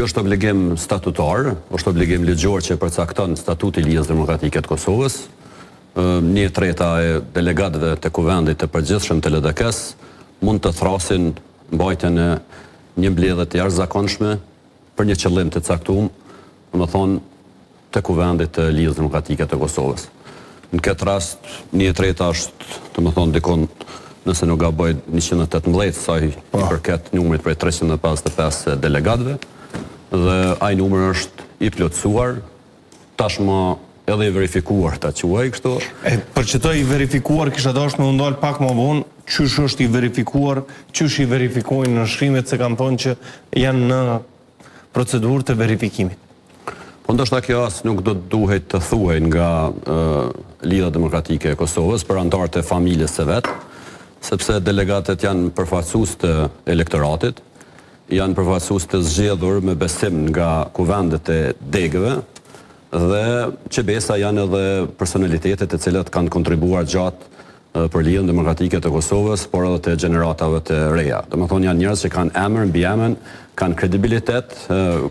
Kjo është obligim statutar, është obligim ligjor që përcakton statuti i Lidhjes Demokratike të Kosovës. 1/3 e delegatëve të kuvendit të përgjithshëm të LDK-s mund të thrasin mbajtjen e një mbledhje të jashtëzakonshme për një qëllim të caktuar, domethënë të kuvendit të Lidhjes Demokratike të Kosovës. Në këtë rast 1/3 është, domethënë dikon, nëse nuk gaboj, 118, sa i përket numrit prej 355 delegatëve, dhe ai numër është i plotësuar, tashmë edhe i verifikuar, ta quaj kështu. Për që të i verifikuar, kisha dashur me u ndal pak më vonë, qysh është i verifikuar, qysh i verifikojnë në shkrimet se kanë thonë që janë në procedurë të verifikimit. Po ndoshta kjo as nuk do të duhet të thuhej nga Lidhja Demokratike e Kosovës për anëtarët e familjes së vet, sepse delegatët janë përfaqësues të elektoratit, janë përfaqësues të zgjedhur me besim nga kuvendet e degëve, dhe qebesa janë edhe personalitetet e cilat kanë kontribuar gjatë për Lidhjen Demokratike të Kosovës, por edhe të gjeneratave të reja. Domethënë janë njerëz që kanë emër mbi emër, kanë kredibilitet,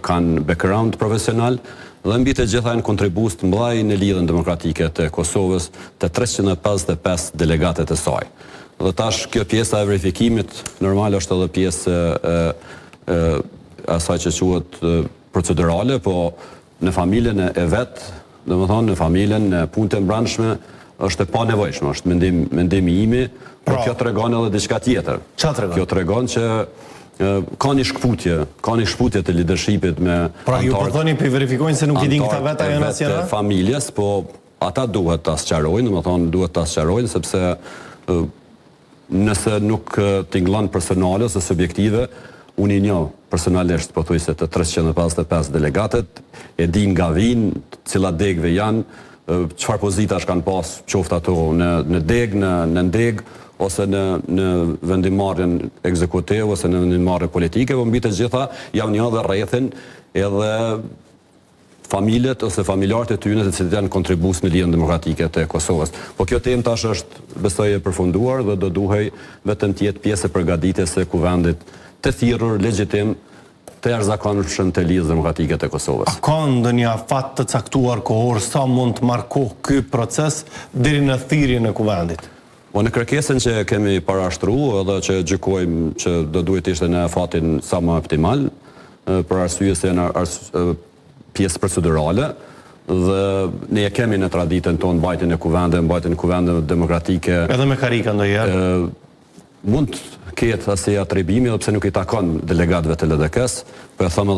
kanë background profesional, dhe mbi të gjitha janë kontribues të mëdhenj në Lidhjen Demokratike të Kosovës të 355 delegatët e saj. Dhe tash kjo pjesa e verifikimit normal është edhe pjesë asaj që quhet procedurale, po në familjen e vet, domethënë në familjen e punët e mbrëmshme është e panevojshme, është mendimi imi, por kjo tregon edhe diçka tjetër. Çfarë tregon? Kjo tregon që ka një shkputje të leadershipit me pra ju po thoni pe verifikojnë se nuk i din këta vetë janë asnjëra familjes, po ata duhet ta sqarojnë, domethënë duhet ta sqarojnë sepse nëse nuk tingëllon personale ose subjektive, unë i njoh personalisht pothuajse të 355 delegatët, e di nga vinë, cilat degëve janë, çfarë pozitash kanë pas, qoftë ato në degë, në ndegë, ose në vendimarrjen ekzekutive ose në vendimarrje politike, por mbi të gjitha jam një dhe rrethin edhe familjet ose familjarët e tyre të cilët janë kontribues në Lidhjen Demokratike të Kosovës. Po kjo temë tash është besoj e përfunduar dhe do duhej vetëm të jetë pjesë e përgatitjes së kuvendit të thirrur legjitim të jashtëzakonshëm të Lidhjes Demokratike të Kosovës. A ka ndonjë afat të caktuar kohor sa mund të marrë kohë ky proces deri në thirrjen e kuvendit? Po në kërkesën që kemi parashtruar edhe që gjykojmë që do duhet ishte në afatin sa më optimal, për arsye se janë pjesë procedurale, dhe ne e kemi në traditën tonë mbajtjen e kuvendeve demokratike. Edhe me karika ndonjëherë. Mund ketë asaj atribimi, edhe pse nuk i takon delegatëve të LDK-s, po e them edhe